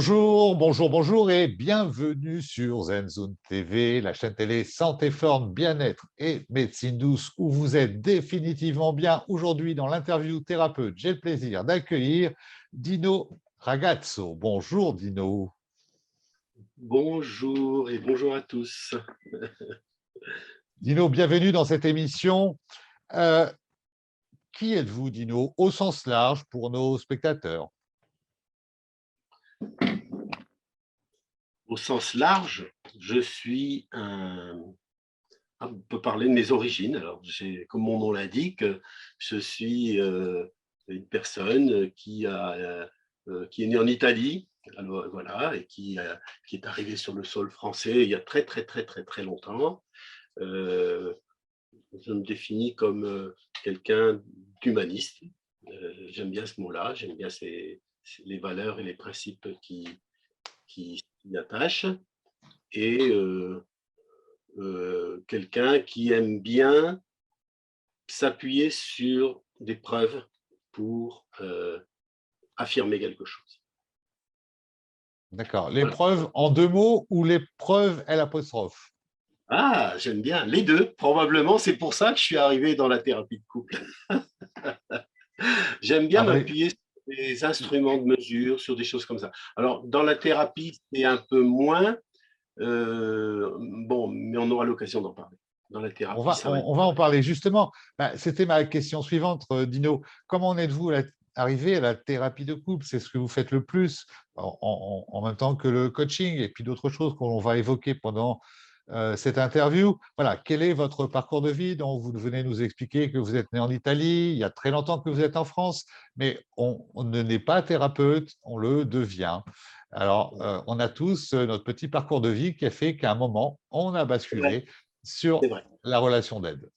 Bonjour, bonjour, bonjour et bienvenue sur ZenZone TV, la chaîne télé santé, forme, bien-être et médecine douce où vous êtes définitivement bien. Aujourd'hui, dans l'interview thérapeute, j'ai le plaisir d'accueillir Dino Ragazzo. Bonjour Dino. Bonjour et bonjour à tous. Dino, bienvenue dans cette émission. Euh, qui êtes-vous, Dino, au sens large pour nos spectateurs? Au sens large, je suis on peut parler de mes origines. Alors, comme mon nom l'indique, je suis une personne qui est née en Italie, alors, voilà, et qui est arrivée sur le sol français il y a très très très très très longtemps. Euh, je me définis comme quelqu'un d'humaniste. J'aime bien ce mot-là, j'aime bien les valeurs et les principes qui s'y attachent, et quelqu'un qui aime bien s'appuyer sur des preuves pour affirmer quelque chose. D'accord. Voilà. L'épreuve en deux mots ou l'épreuve L'? Ah, j'aime bien les deux. Probablement, c'est pour ça que je suis arrivé dans la thérapie de couple. J'aime bien Ah ben, m'appuyer sur des instruments de mesure, sur des choses comme ça. Alors, dans la thérapie, c'est un peu moins. Bon, mais on aura l'occasion d'en parler. Dans la On thérapie, va, ça va on, être. on va en parler justement. Ben, c'était ma question suivante, Dino. Comment en êtes-vous arrivé à la thérapie de couple? C'est ce que vous faites le plus en même temps que le coaching et puis d'autres choses qu'on va évoquer pendant cette interview. Voilà, quel est votre parcours de vie dont vous venez nous expliquer que vous êtes né en Italie, il y a très longtemps que vous êtes en France, mais on ne n'est pas thérapeute, on le devient. Alors, on a tous notre petit parcours de vie qui a fait qu'à un moment, on a C'est vrai, basculé c'est sur vrai. la relation d'aide.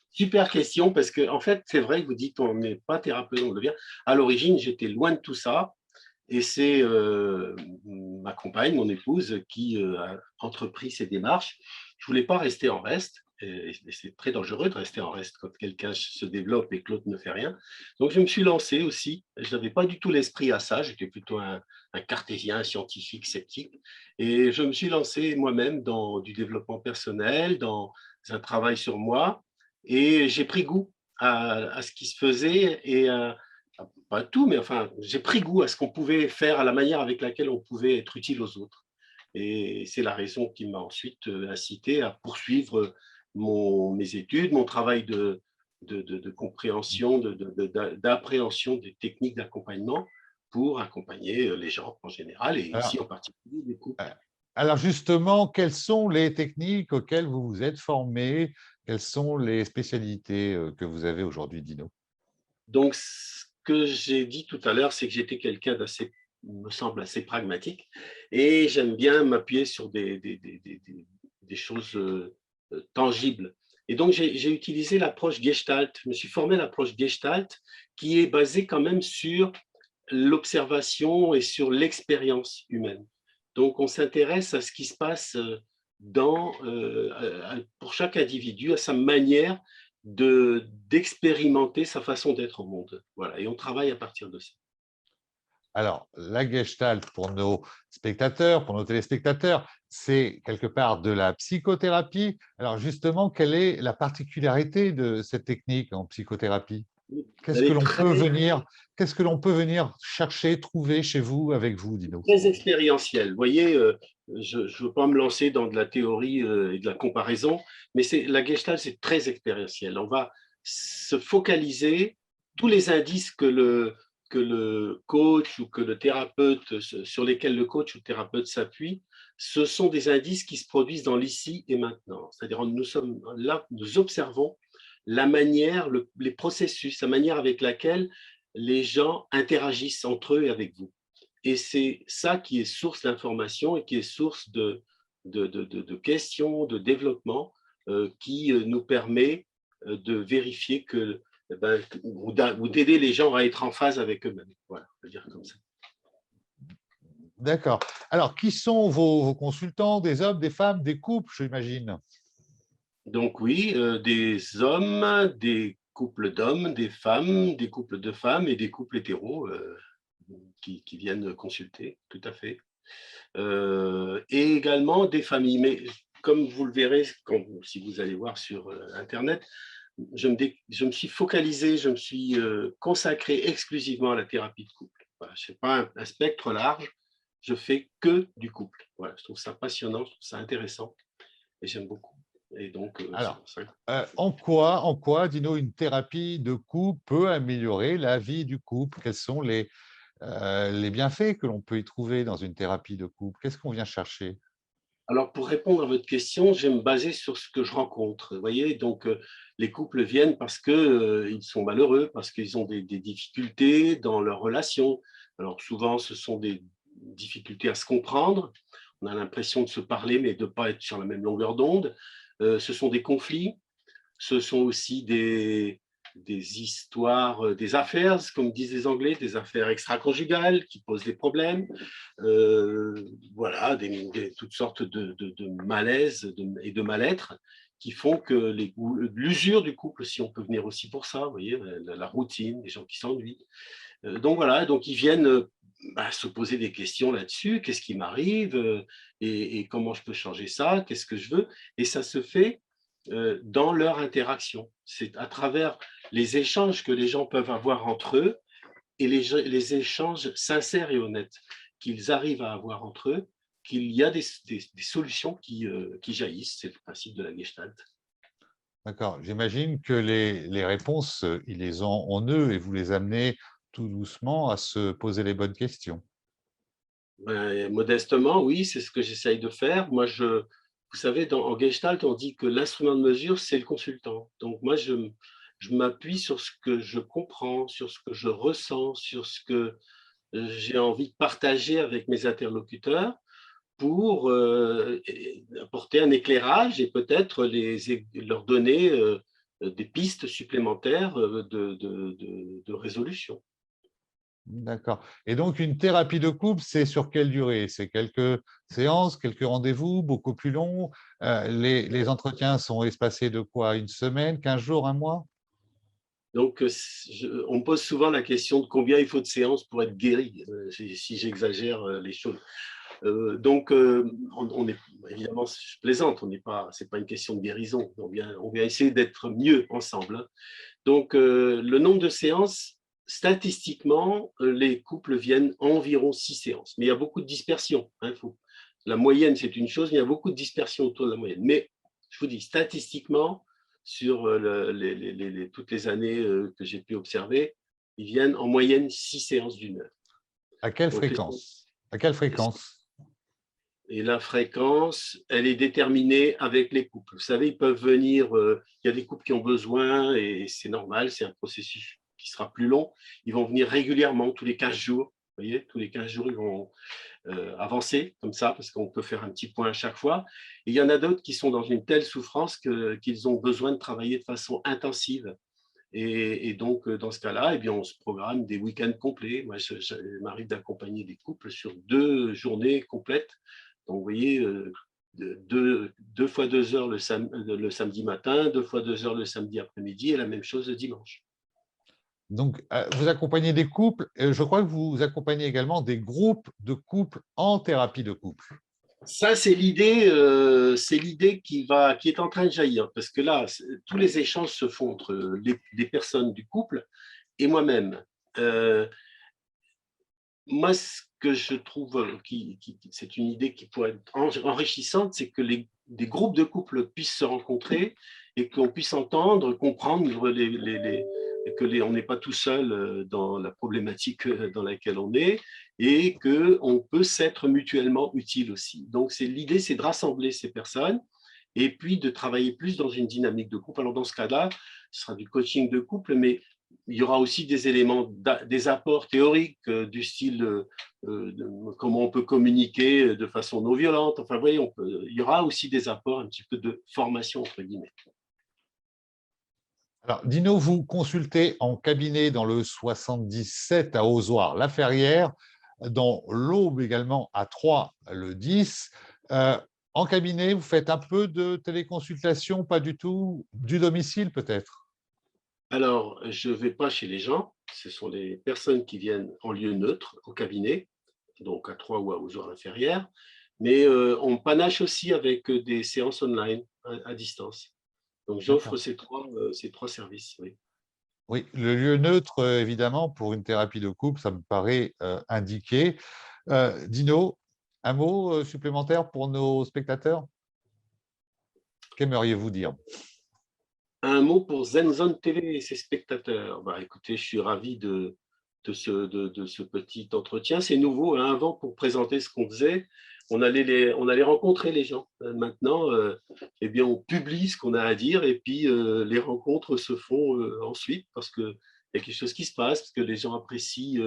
Super question, parce que en fait, c'est vrai que vous dites on n'est pas thérapeute, on le devient. À l'origine, j'étais loin de tout ça, et c'est ma compagne, mon épouse, qui a entrepris ces démarches. Je voulais pas rester en reste, et c'est très dangereux de rester en reste quand quelqu'un se développe et que l'autre ne fait rien. Donc je me suis lancé aussi. Je n'avais pas du tout l'esprit à ça, j'étais plutôt un cartésien, un scientifique, sceptique, et je me suis lancé moi-même dans du développement personnel, dans un travail sur moi, et j'ai pris goût à ce qui se faisait, et pas tout, mais enfin, j'ai pris goût à ce qu'on pouvait faire, à la manière avec laquelle on pouvait être utile aux autres. Et c'est la raison qui m'a ensuite incité à poursuivre mes études, mon travail de compréhension, d'appréhension des techniques d'accompagnement pour accompagner les gens en général, et ici Alors, en particulier des euh, couples. alors justement, quelles sont les techniques auxquelles vous vous êtes formé? Quelles sont les spécialités que vous avez aujourd'hui, Dino? Donc, ce que j'ai dit tout à l'heure, c'est que j'étais quelqu'un d'assez, me semble, assez pragmatique, et j'aime bien m'appuyer sur des choses tangibles. Et donc, j'ai utilisé l'approche Gestalt. Je me suis formé à l'approche Gestalt, qui est basée quand même sur l'observation et sur l'expérience humaine. Donc, on s'intéresse à ce qui se passe pour chaque individu, à sa manière d'expérimenter sa façon d'être au monde. Voilà, et on travaille à partir de ça. Alors, la Gestalt pour nos spectateurs, pour nos téléspectateurs, c'est quelque part de la psychothérapie. Alors justement, quelle est la particularité de cette technique en psychothérapie? Elle est Qu'est-ce que l'on peut venir chercher, trouver chez vous, avec vous, Dino? très expérientielle. Vous voyez, je ne veux pas me lancer dans de la théorie et de la comparaison, mais la Gestalt, c'est très expérientiel. On va se focaliser, tous les indices que le coach ou que le thérapeute, sur lesquels le coach ou le thérapeute s'appuie, ce sont des indices qui se produisent dans l'ici et maintenant. C'est-à-dire, nous sommes là, nous observons la manière, les processus, la manière avec laquelle les gens interagissent entre eux et avec vous. Et c'est ça qui est source d'information et qui est source de questions, de développement, qui nous permet de vérifier que, ou d'aider les gens à être en phase avec eux-mêmes. Voilà, on peut dire comme ça. D'accord. Alors, qui sont vos consultants? Des hommes, des femmes, des couples, j'imagine? Donc oui, des hommes, des couples d'hommes, des femmes, des couples de femmes et des couples hétéros, qui viennent consulter, tout à fait. Et également des familles. Mais comme vous le verrez, si vous allez voir sur Internet, je me suis focalisé, je me suis consacré exclusivement à la thérapie de couple. Voilà, je ne fais pas un spectre large, je fais que du couple. Voilà, je trouve ça passionnant, je trouve ça intéressant et j'aime beaucoup. Et donc, c'est Alors, pour ça. en quoi, Dino, une thérapie de couple peut améliorer la vie du couple? Quels sont les bienfaits que l'on peut y trouver dans une thérapie de couple? Qu'est-ce qu'on vient chercher? Alors, pour répondre à votre question, je vais me baser sur ce que je rencontre. Vous voyez, donc les couples viennent parce que ils sont malheureux, parce qu'ils ont des difficultés dans leurs relations. Alors, souvent, ce sont des difficultés à se comprendre. On a l'impression de se parler, mais de ne pas être sur la même longueur d'onde. Ce sont des conflits. Ce sont aussi des histoires, des affaires, comme disent les Anglais, des affaires extra-conjugales qui posent des problèmes. Voilà, toutes sortes de malaises et de mal-être qui font que l'usure du couple, si on peut venir aussi pour ça, vous voyez, la routine, les gens qui s'ennuient. Donc voilà, donc ils viennent se poser des questions là-dessus, qu'est-ce qui m'arrive et comment je peux changer ça, qu'est-ce que je veux, et ça se fait dans leur interaction. C'est à travers les échanges que les gens peuvent avoir entre eux et les échanges sincères et honnêtes qu'ils arrivent à avoir entre eux, qu'il y a des solutions qui jaillissent. C'est le principe de la Gestalt. D'accord. J'imagine que les réponses, ils les ont en eux et vous les amenez tout doucement à se poser les bonnes questions. Ben, modestement, oui, c'est ce que j'essaye de faire. Moi, vous savez, en Gestalt, on dit que l'instrument de mesure, c'est le consultant. Donc, moi, je m'appuie sur ce que je comprends, sur ce que je ressens, sur ce que j'ai envie de partager avec mes interlocuteurs pour apporter un éclairage et peut-être leur donner des pistes supplémentaires de résolution. D'accord. Et donc, une thérapie de couple, c'est sur quelle durée? C'est quelques séances, quelques rendez-vous, beaucoup plus longs? Les entretiens sont espacés de quoi? Une semaine, 15 jours, un mois? Donc, on me pose souvent la question de combien il faut de séances pour être guéri, si j'exagère les choses. Donc, on est évidemment, je plaisante, c'est pas une question de guérison. On vient essayer d'être mieux ensemble, hein. Donc, le nombre de séances, statistiquement, les couples viennent environ 6 séances. Mais il y a beaucoup de dispersion, hein, la moyenne, c'est une chose, mais il y a beaucoup de dispersion autour de la moyenne. Mais je vous dis, statistiquement, sur toutes les années que j'ai pu observer, ils viennent en moyenne 6 séances d'une heure. À quelle Donc, fréquence? À quelle fréquence? et la fréquence, elle est déterminée avec les couples. Vous savez, ils peuvent venir, il y a des couples qui ont besoin, et c'est normal, c'est un processus qui sera plus long. Ils vont venir régulièrement, tous les 15 jours. Vous voyez, tous les 15 jours, ils vont avancer comme ça, parce qu'on peut faire un petit point à chaque fois. Et il y en a d'autres qui sont dans une telle souffrance qu'ils ont besoin de travailler de façon intensive. Et donc, dans ce cas-là, eh bien, on se programme des week-ends complets. Moi, il m'arrive d'accompagner des couples sur 2 journées complètes. Donc, vous voyez, 2 fois 2 heures le samedi matin, 2 fois 2 heures le samedi après-midi, et la même chose le dimanche. Donc, vous accompagnez des couples, et je crois que vous accompagnez également des groupes de couples en thérapie de couple. Ça, c'est l'idée qui est en train de jaillir, parce que là, tous les échanges se font entre les personnes du couple et moi-même. Moi, ce que je trouve, c'est une idée qui pourrait être enrichissante, c'est que des groupes de couples puissent se rencontrer et qu'on puisse entendre, comprendre on n'est pas tout seul dans la problématique dans laquelle on est, et qu'on peut s'être mutuellement utile aussi. Donc, l'idée, c'est de rassembler ces personnes et puis de travailler plus dans une dynamique de couple. Alors, dans ce cas-là, ce sera du coaching de couple, mais il y aura aussi des éléments, des apports théoriques du style comment on peut communiquer de façon non violente. Enfin, vous voyez, il y aura aussi des apports un petit peu de formation, entre guillemets. Alors, Dino, vous consultez en cabinet dans le 77 à Ozoir-la-Ferrière, dans l'Aube également à Troyes le 10. En cabinet, vous faites un peu de téléconsultation, pas du tout, du domicile peut-être? Alors, je ne vais pas chez les gens, ce sont les personnes qui viennent en lieu neutre au cabinet, donc à 3 ou à Ozoir-la-Ferrière, mais on panache aussi avec des séances online à distance. Donc j'offre D'accord. ces trois services. Oui. Oui, le lieu neutre, évidemment, pour une thérapie de couple, ça me paraît indiqué. Dino, un mot supplémentaire pour nos spectateurs? Qu'aimeriez-vous dire? Un mot pour ZenZone TV et ses spectateurs. Bah, écoutez, je suis ravi de ce petit entretien. C'est nouveau, hein. Avant, pour présenter ce qu'on faisait, on allait rencontrer les gens. Maintenant, eh bien, on publie ce qu'on a à dire et puis les rencontres se font ensuite parce qu'il y a quelque chose qui se passe, parce que les gens apprécient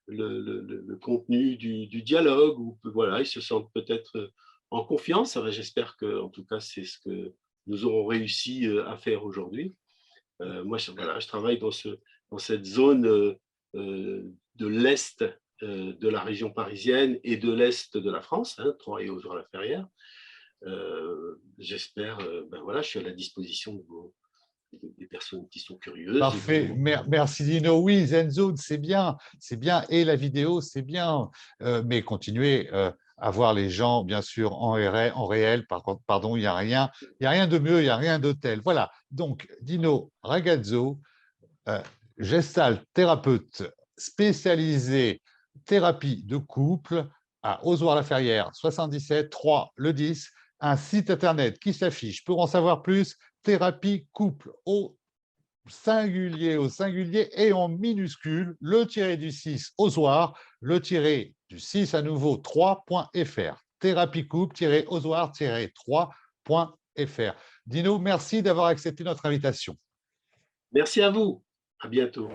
le contenu du dialogue ou voilà, ils se sentent peut-être en confiance. J'espère que, en tout cas, c'est ce que nous aurons réussi à faire aujourd'hui. Moi, voilà, je travaille dans cette zone de l'Est de la région parisienne et de l'Est de la France, hein, Troyes et Ozoir-la-Ferrière. J'espère, ben voilà, je suis à la disposition des personnes qui sont curieuses et qui Parfait. ont… Merci Dino. Oui, ZenZone, c'est bien, et la vidéo, c'est bien, mais continuez à voir les gens, bien sûr, en réel. Par contre, pardon, il y a rien de mieux, il n'y a rien de tel. Voilà. Donc, Dino Ragazzo, euh, gestalt thérapeute spécialisé thérapie de couple à Ozoir-la-Ferrière, 77 3 le 10, un site internet qui s'affiche. Pour en savoir plus, thérapie couple au singulier et en minuscule, le tiré du 6 Ozoir, le tiré du 6 à nouveau 3.fr. Thérapie couple-ozoir-3.fr. Dino, merci d'avoir accepté notre invitation. Merci à vous. À bientôt.